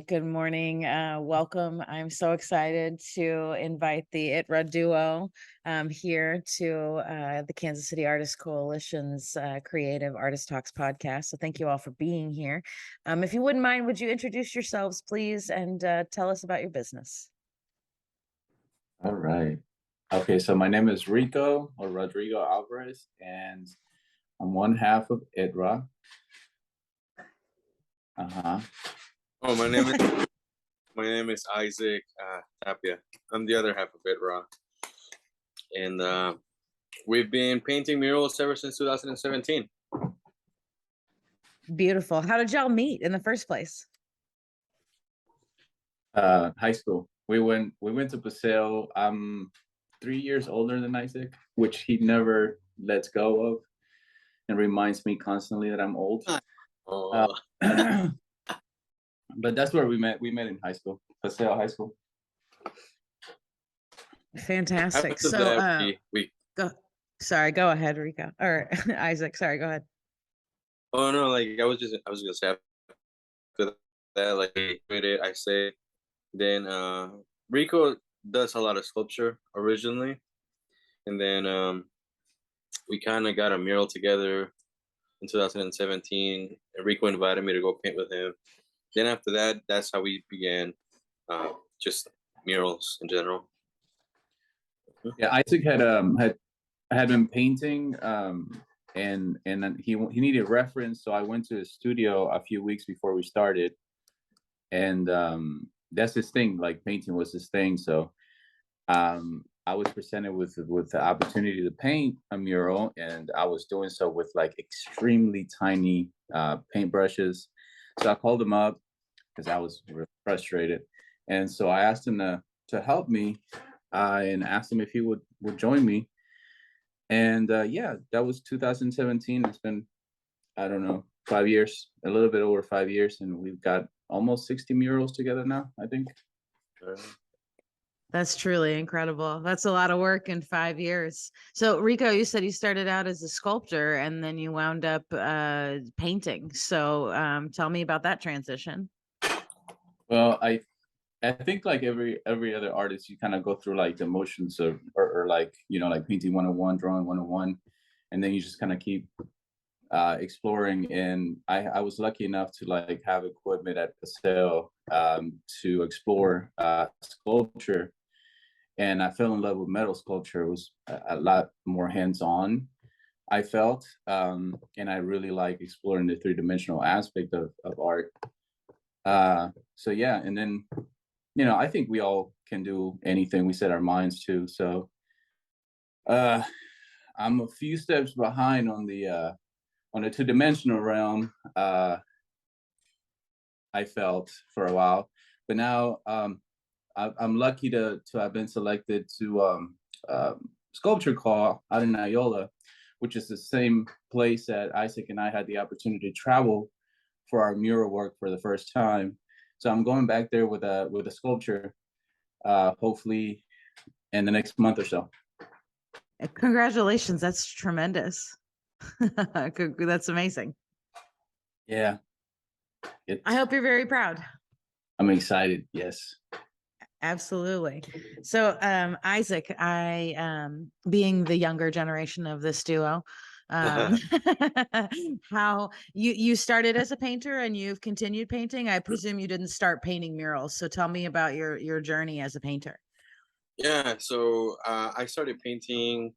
right. Good morning. Welcome. I'm so excited to invite the ITRA duo here to the Kansas City Artists Coalition's Creative Artist Talks podcast. So thank you all for being here. If you wouldn't mind, would you introduce yourselves, please, and tell us about your business? All right. Okay, so my name is Rico or Rodrigo Alvarez, and I'm one half of ITRA. Oh, my name is Isaac Tapia. I'm the other half of ITRA, and we've been painting murals ever since 2017. Beautiful. How did y'all meet in the first place? High school. We went to Paseo. I'm 3 years older than Isaac, which he never lets go of, and reminds me constantly that I'm old. But that's where we met. We met in high school, Paseo High School. Fantastic. So, go ahead, Rico or Isaac. Sorry, go ahead. Oh no, I was gonna say after that, I say, then Rico does a lot of sculpture originally, and then we kind of got a mural together in 2017. And Rico invited me to go paint with him. Then after that, that's how we began just murals in general. Yeah, Isaac had been painting, and then he needed reference, so I went to his studio a few weeks before we started, and that's his thing. Like, painting was his thing. So I was presented with the opportunity to paint a mural, and I was doing so with like extremely tiny paintbrushes. So I called him up because I was really frustrated, and so I asked him to help me, and asked him if he would join me. And yeah, that was 2017. It's been, I don't know, 5 years, a little bit over 5 years, and we've got almost 60 murals together now, I think. That's truly incredible. That's a lot of work in 5 years. So Rico, you said you started out as a sculptor and then you wound up painting. So tell me about that transition. Well, I think like every other artist, you kind of go through like the motions of, or like, you know, like painting 101, drawing 101, and then you just kind of keep exploring. And I was lucky enough to like have equipment at Paseo to explore sculpture, and I fell in love with metal sculpture. It was a lot more hands-on, I felt, and I really like exploring the three-dimensional aspect of art. So yeah, and then, you know, I think we all can do anything we set our minds to. So I'm a few steps behind on the two-dimensional realm, I felt, for a while. But now I'm lucky to have been selected to Sculpture Call out in Iola, which is the same place that Isaac and I had the opportunity to travel for our mural work for the first time. So I'm going back there with a sculpture, hopefully in the next month or so. Congratulations. That's tremendous. That's amazing. Yeah. I hope you're very proud. I'm excited. Yes. Absolutely. So Isaac, I being the younger generation of this duo, how you started as a painter and you've continued painting. I presume you didn't start painting murals. So tell me about your journey as a painter. Yeah, so I started painting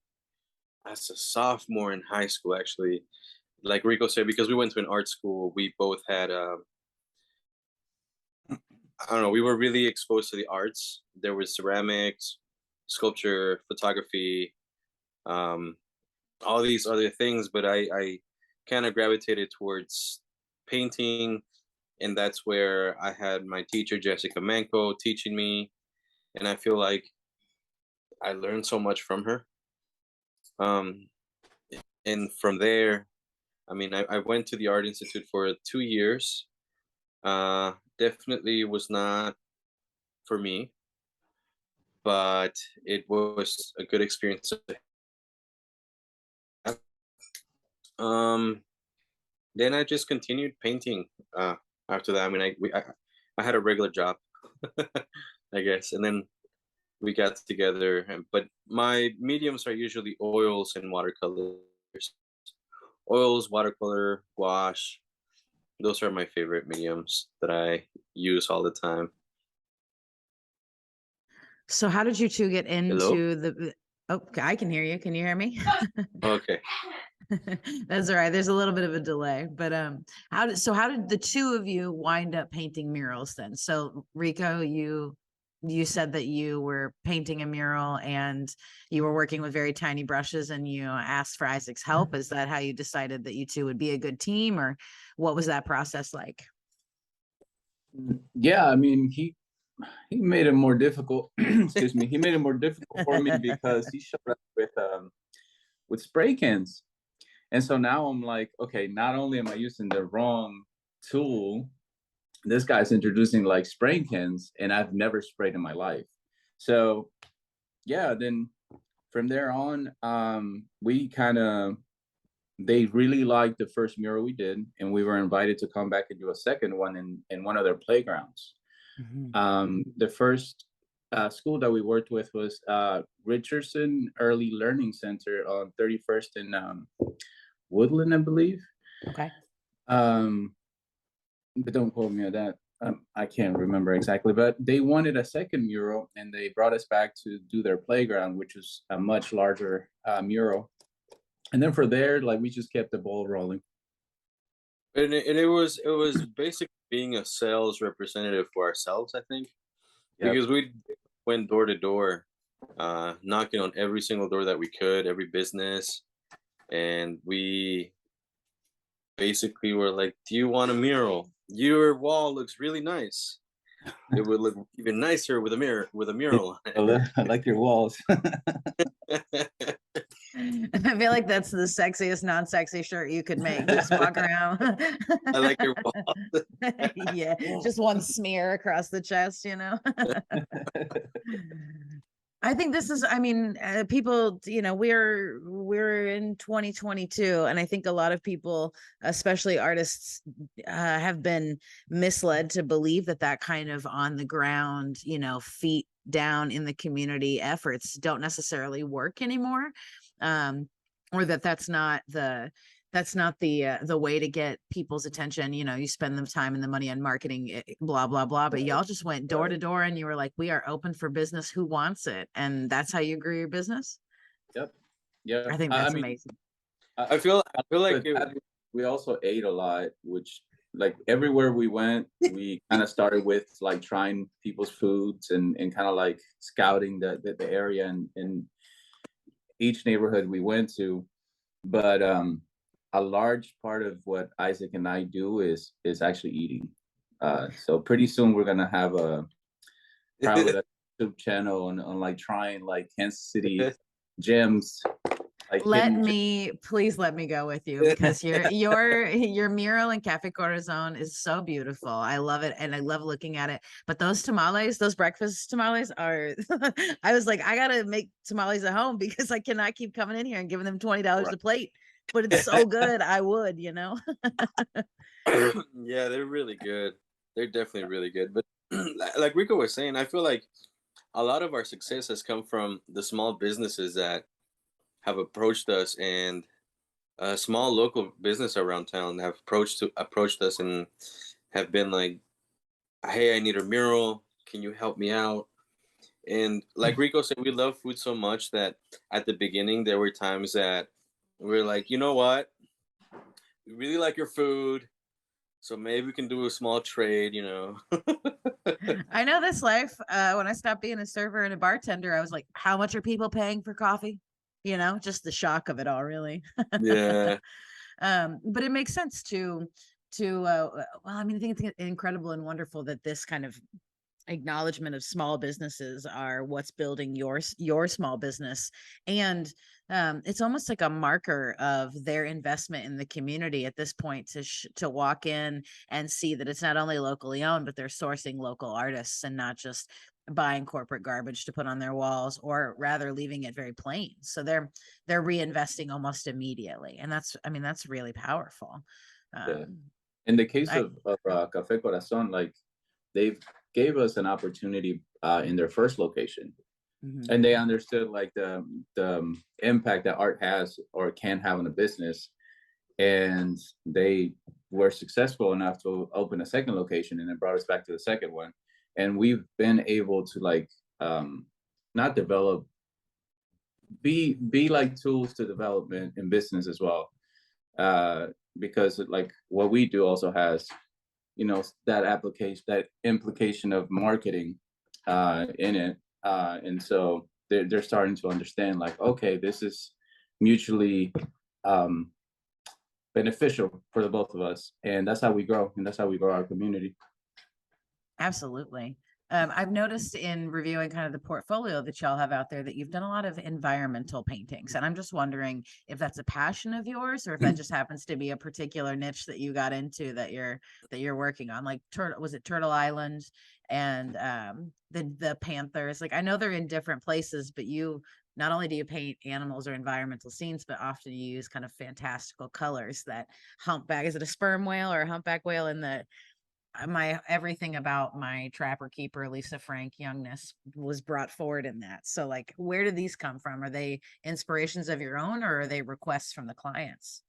as a sophomore in high school, actually. Like Rico said, because we went to an art school, we both had I don't know, we were really exposed to the arts. There was ceramics, sculpture, photography, all these other things, but I kind of gravitated towards painting, and that's where I had my teacher Jessica Manco teaching me, and I feel like I learned so much from her. And from there, I mean, I went to the Art Institute for 2 years. Definitely was not for me, but it was a good experience. Then I just continued painting after that. I mean, I had a regular job, I guess, and then we got together. But my mediums are usually oils and watercolors. Oils, watercolor, gouache. Those are my favorite mediums that I use all the time. So how did you two get Hello? into the, oh, I can hear you. Can you hear me? Okay. That's all right. There's a little bit of a delay, but how did the two of you wind up painting murals then? So Rico, you said that you were painting a mural and you were working with very tiny brushes and you asked for Isaac's help. Is that how you decided that you two would be a good team, or what was that process like? Yeah, I mean, he made it more difficult. Excuse me. He made it more difficult for me because he showed up with spray cans. And so now I'm like, okay, not only am I using the wrong tool, this guy's introducing like spray cans, and I've never sprayed in my life. So yeah, then from there on, we kind of, they really liked the first mural we did, and we were invited to come back and do a second one in one of their playgrounds. The first school that we worked with was Richardson Early Learning Center on 31st and Woodland, I believe. Okay. But don't quote me on that. I can't remember exactly, but they wanted a second mural, and they brought us back to do their playground, which was a much larger mural. And then for there, like, we just kept the ball rolling. And it was basically being a sales representative for ourselves, I think. Yep. Because we went door to door, knocking on every single door that we could, every business, and we basically were like, "Do you want a mural? Your wall looks really nice. It would look even nicer with a mural." I like your walls. I feel like that's the sexiest non-sexy shirt you could make. Just walk around. I like your walls. Yeah, just one smear across the chest, you know. I think this is, I mean, people, you know, we're in 2022, and I think a lot of people, especially artists, have been misled to believe that that kind of on the ground, you know, feet down in the community efforts don't necessarily work anymore, or that's not the way to get people's attention. You know, you spend the time and the money on marketing, blah blah blah, but y'all just went door to door and you were like, we are open for business, who wants it? And that's how you grew your business. Yep. Yeah, I think that's amazing. I feel like we also ate a lot, which, like, everywhere we went, we kind of started with like trying people's foods and kind of like scouting the area and each neighborhood we went to. But a large part of what Isaac and I do is actually eating. So pretty soon we're gonna have probably a YouTube channel on like trying like Kansas City gems. Like, please let me go with you, because your mural in Cafe Corazon is so beautiful. I love it, and I love looking at it. But those tamales, those breakfast tamales are I was like, I gotta make tamales at home because I cannot keep coming in here and giving them $20 a plate. But it's so good, I would, you know. Yeah, they're really good. They're definitely really good. But like Rico was saying, I feel like a lot of our success has come from the small businesses that have approached us, and a small local business around town have approached us and have been like, "Hey, I need a mural. Can you help me out?" And like Rico said, we love food so much that at the beginning there were times that we're like, you know what, we really like your food, so maybe we can do a small trade, you know. I know this life. When I stopped being a server and a bartender, I was like, how much are people paying for coffee? You know, just the shock of it all, really. Yeah. But it makes sense to well, I mean, I think it's incredible and wonderful that this kind of acknowledgement of small businesses are what's building your small business. And it's almost like a marker of their investment in the community at this point, to walk in and see that it's not only locally owned, but they're sourcing local artists and not just buying corporate garbage to put on their walls, or rather leaving it very plain. So they're reinvesting almost immediately, and that's really powerful. In the case of Café Corazon, like, they've gave us an opportunity in their first location, and they understood like the impact that art has or can have on a business, and they were successful enough to open a second location, and then brought us back to the second one, and we've been able to like not develop, be like tools to development in business as well, because like what we do also has, you know, that application, that implication of marketing in it, and so they're starting to understand like, okay, this is mutually beneficial for the both of us, and that's how we grow, and that's how we grow our community. Absolutely. I've noticed in reviewing kind of the portfolio that y'all have out there that you've done a lot of environmental paintings. And I'm just wondering if that's a passion of yours, or if that just happens to be a particular niche that you got into that you're working on. Like was it Turtle Island and the Panthers? Like I know they're in different places, but you not only do you paint animals or environmental scenes, but often you use kind of fantastical colors. That humpback, is it a sperm whale or a humpback whale in the everything about my trapper keeper Lisa Frank youngness was brought forward in that. So like, where do these come from? Are they inspirations of your own, or are they requests from the clients?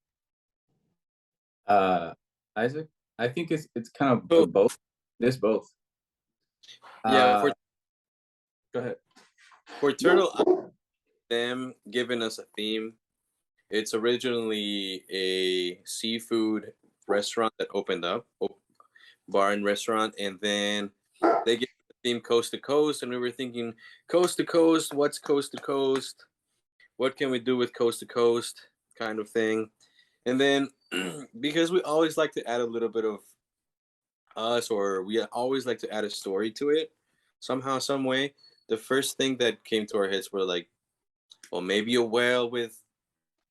Isaac, I think it's kind of both. There's both. Yeah, go ahead. For Turtle, them giving us a theme. It's originally a seafood restaurant that opened up, bar and restaurant, and then they gave the theme coast to coast, and we were thinking coast to coast, what's coast to coast, what can we do with coast to coast kind of thing. And then because we always like to add a little bit of us, or we always like to add a story to it somehow, some way, the first thing that came to our heads were like, well, maybe a whale with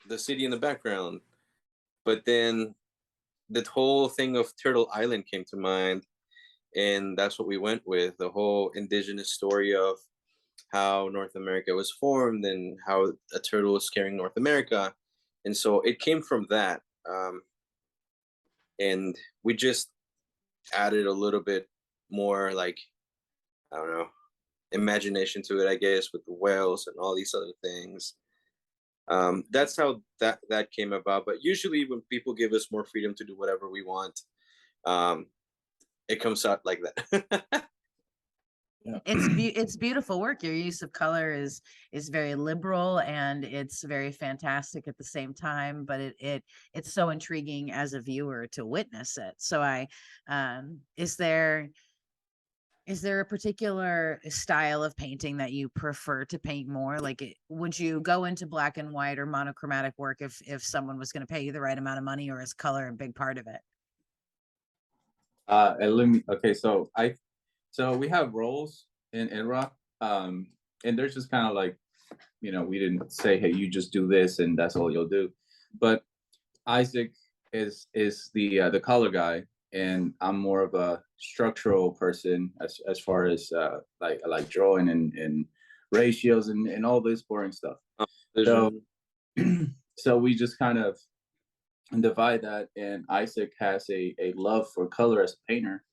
the city in the background. But then the whole thing of Turtle Island came to mind, and that's what we went with, the whole indigenous story of how North America was formed and how a turtle is carrying North America. And so it came from that, and we just added a little bit more, like, I don't know, imagination to it, I guess, with the whales and all these other things. That's how that came about. But usually when people give us more freedom to do whatever we want, it comes out like that. Yeah. It's beautiful work. Your use of color is very liberal, and it's very fantastic at the same time, but it's so intriguing as a viewer to witness it. So is there a particular style of painting that you prefer to paint more? Like, would you go into black and white or monochromatic work if someone was going to pay you the right amount of money, or is color a big part of it? Okay, so we have roles in rock, and they're just kind of like, you know, we didn't say, hey, you just do this and that's all you'll do. But Isaac is the color guy, and I'm more of a structural person as far as like drawing and ratios and all this boring stuff. So we just kind of divide that, and Isaac has a love for color as a painter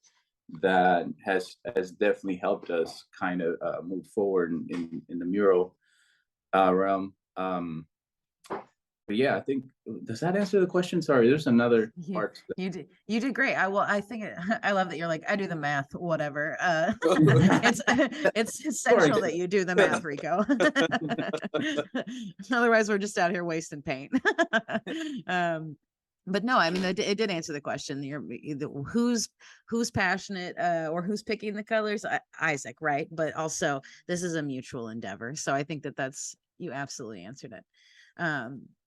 that has definitely helped us kind of move forward in the mural realm. But yeah, I think, does that answer the question? Sorry, there's another part. You did great. I think I love that you're like, I do the math, whatever. It's essential that you do the math, Rico. Otherwise we're just out here wasting paint. But no, I mean, it did answer the question. Who's passionate, or who's picking the colors? Isaac, right? But also, this is a mutual endeavor. So I think that's, you absolutely answered it.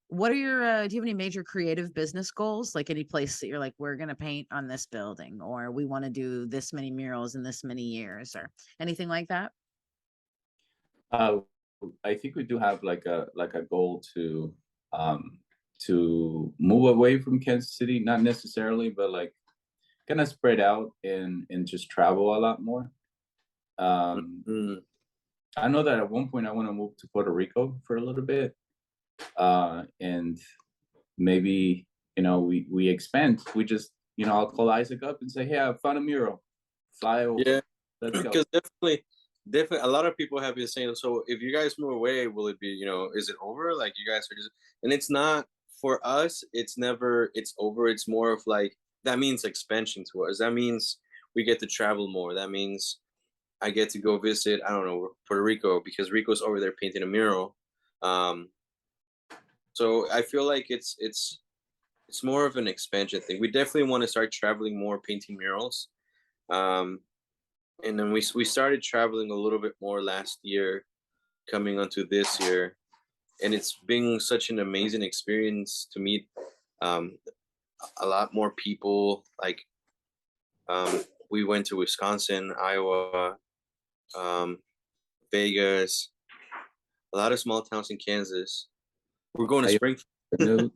What are your, do you have any major creative business goals? Like any place that you're like, we're going to paint on this building, or we want to do this many murals in this many years, or anything like that? I think we do have like a goal to move away from Kansas City, not necessarily, but like kind of spread out and just travel a lot more. I know that at one point I want to move to Puerto Rico for a little bit, and maybe, you know, we expand. We just, you know, I'll call Isaac up and say, hey, I found a mural fly over. Yeah, Let's go. because definitely, a lot of people have been saying, so if you guys move away, will it be, is it over? Like you guys are just, and it's not for us. It's never, it's over. It's more of like, that means expansion to us. That means we get to travel more. That means I get to go visit, I don't know, Puerto Rico, because Rico's over there painting a mural. So I feel like it's more of an expansion thing. We definitely want to start traveling more, painting murals. And then we started traveling a little bit more last year, coming onto this year, and it's been such an amazing experience to meet a lot more people. Like we went to Wisconsin, Iowa, Vegas, a lot of small towns in Kansas. We're going to Springfield.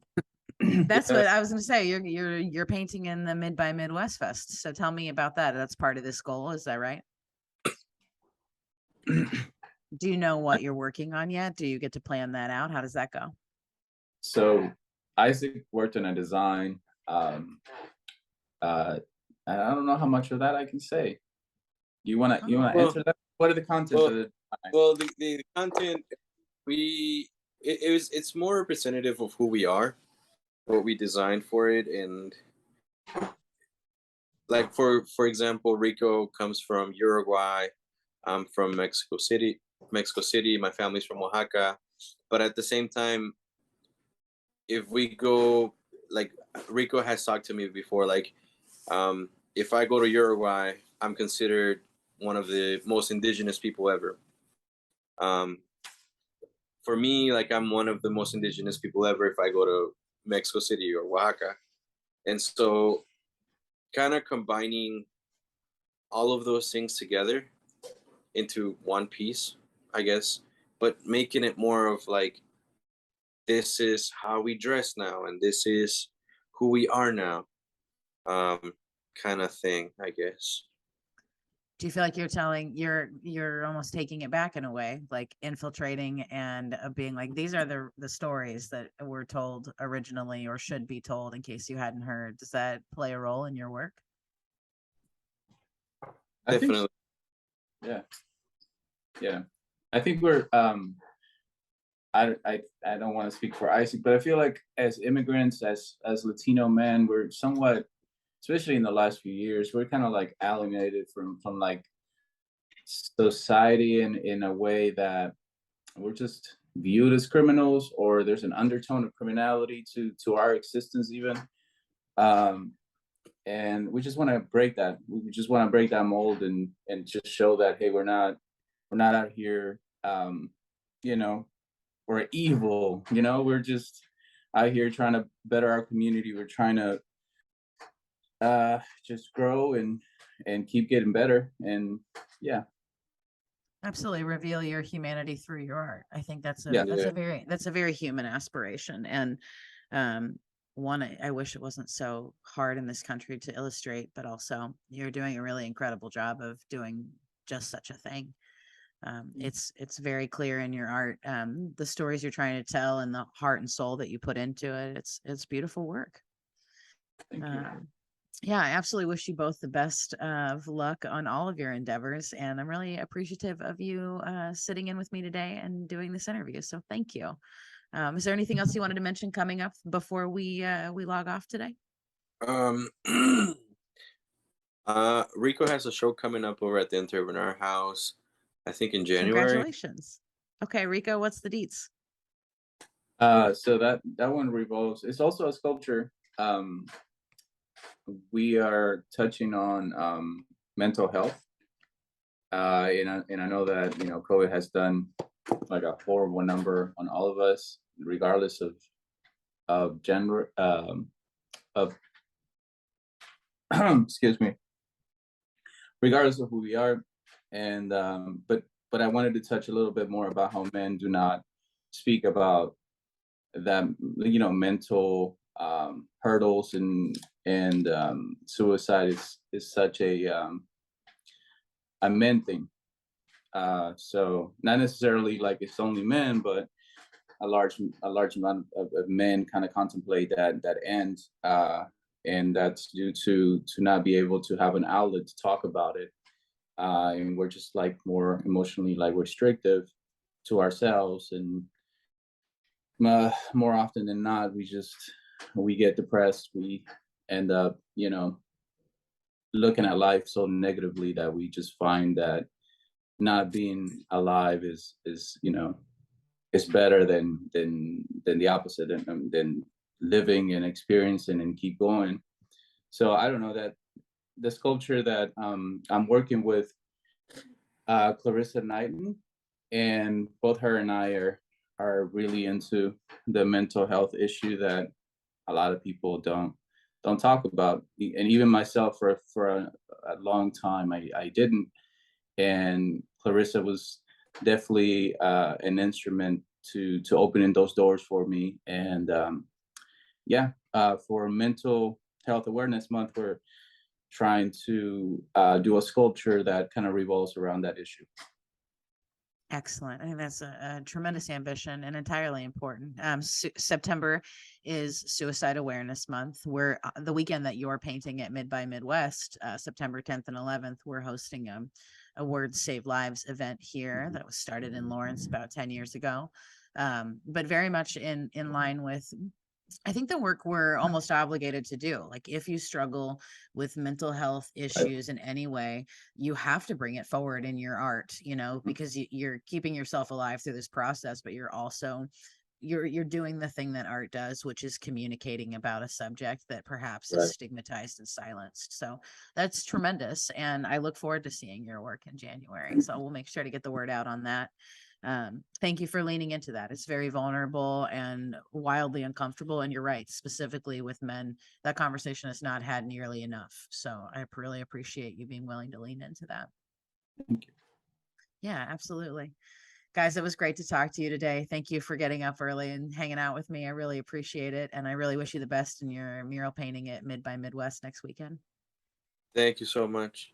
That's what I was going to say. You're painting in the Mid by Midwest Fest. So tell me about that. That's part of this goal. Is that right? Do you know what you're working on yet? Do you get to plan that out? How does that go? So Isaac worked on a design. I don't know how much of that I can say. You wanna answer that? What are the contents of it? Well, the content it's more representative of who we are, what we designed for it, and like for example, Rico comes from Uruguay. I'm from Mexico City. My family's from Oaxaca, but at the same time, if we go, like Rico has talked to me before, like if I go to Uruguay, I'm considered one of the most indigenous people ever. For me, like I'm one of the most indigenous people ever if I go to Mexico City or Oaxaca. And so kind of combining all of those things together into one piece, I guess, but making it more of like, this is how we dress now, and this is who we are now, kind of thing, I guess. Do you feel like you're almost taking it back in a way, like infiltrating and being like, these are the stories that were told originally or should be told in case you hadn't heard? Does that play a role in your work? Definitely. Yeah. I think we're I don't want to speak for Isaac, but I feel like as immigrants, as Latino men, we're somewhat, especially in the last few years, we're kind of like alienated from like society in a way that we're just viewed as criminals, or there's an undertone of criminality to our existence even. And we just want to break that. We just want to break that mold and just show that, hey, we're not out here, we're evil, we're just out here trying to better our community. We're trying to just grow and keep getting better. And yeah. Absolutely. Reveal your humanity through your art. I think that's a very human aspiration. And one, I wish it wasn't so hard in this country to illustrate, but also you're doing a really incredible job of doing just such a thing. It's very clear in your art, the stories you're trying to tell and the heart and soul that you put into it. It's beautiful work. Thank you. Yeah, I absolutely wish you both the best of luck on all of your endeavors. And I'm really appreciative of you sitting in with me today and doing this interview. So thank you. Is there anything else you wanted to mention coming up before we log off today? Rico has a show coming up over at the Entrepreneur House, I think in January. Congratulations. Okay, Rico, what's the deets? So that one revolves. It's also a sculpture. We are touching on mental health, and I know that COVID has done like a horrible number on all of us, regardless of gender, of excuse me, regardless of who we are. And but I wanted to touch a little bit more about how men do not speak about that, mental hurdles and suicide is such a men thing. So not necessarily like it's only men, but a large amount of men kind of contemplate that end. and that's due to not be able to have an outlet to talk about it. And we're just like more emotionally like restrictive to ourselves, and more often than not, we get depressed. We end up, looking at life so negatively that we just find that not being alive is is better than the opposite, and than living and experiencing and keep going. So I don't know, that the sculpture that I'm working with, Clarissa Knighton, and both her and I are really into the mental health issue that a lot of people don't talk about, and even myself for a long time I didn't. And Clarissa was definitely an instrument to opening those doors for me. And for Mental Health Awareness Month, we're trying to do a sculpture that kind of revolves around that issue. Excellent. I think that's a tremendous ambition and entirely important. September is Suicide Awareness Month. We're the weekend that you're painting at MidxMidwst, September 10th and 11th, we're hosting a Words Save Lives event here that was started in Lawrence about 10 years ago. But very much in line with, I think, the work we're almost obligated to do. Like, if you struggle with mental health issues in any way, you have to bring it forward in your art, because you're keeping yourself alive through this process, but you're also you're doing the thing that art does, which is communicating about a subject that perhaps is stigmatized and silenced. So that's tremendous, and I look forward to seeing your work in January. So we'll make sure to get the word out on that. Thank you for leaning into that. It's very vulnerable and wildly uncomfortable, and you're right, specifically with men, that conversation is not had nearly enough. So I really appreciate you being willing to lean into that. Thank you. Yeah, absolutely. Guys, it was great to talk to you today. Thank you for getting up early and hanging out with me. I really appreciate it, and I really wish you the best in your mural painting at MidxMidwst next weekend. Thank you so much.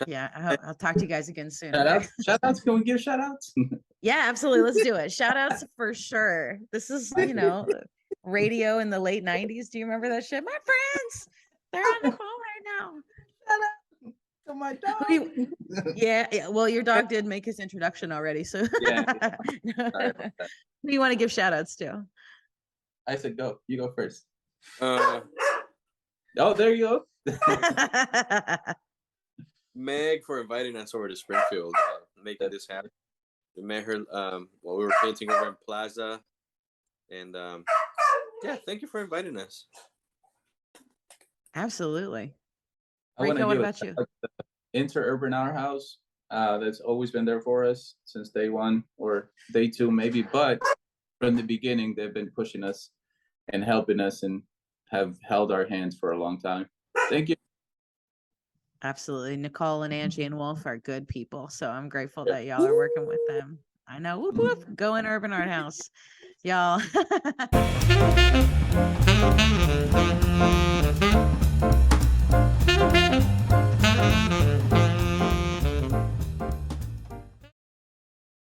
Yeah, I'll talk to you guys again soon. Shout outs. Can we give shout outs? Yeah, absolutely. Let's do it. Shout outs for sure. This is, radio in the late 90s. Do you remember that shit? My friends, they're on the phone right now. Shout out to my dog. Yeah. Well, your dog did make his introduction already. So Yeah. who do you want to give shout outs to? I said go. You go first. Oh, there you go. Meg, for inviting us over to Springfield, making this happen. We met her while we were painting over in Plaza, and thank you for inviting us. Absolutely. Rico, what about you? Interurban Our House, that's always been there for us since day one, or day two maybe, but from the beginning they've been pushing us and helping us and have held our hands for a long time. Thank you. Absolutely. Nicole and Angie and Wolf are good people, so I'm grateful that y'all are working with them. I know. Whoop, whoop. Go in Urban Art House, y'all.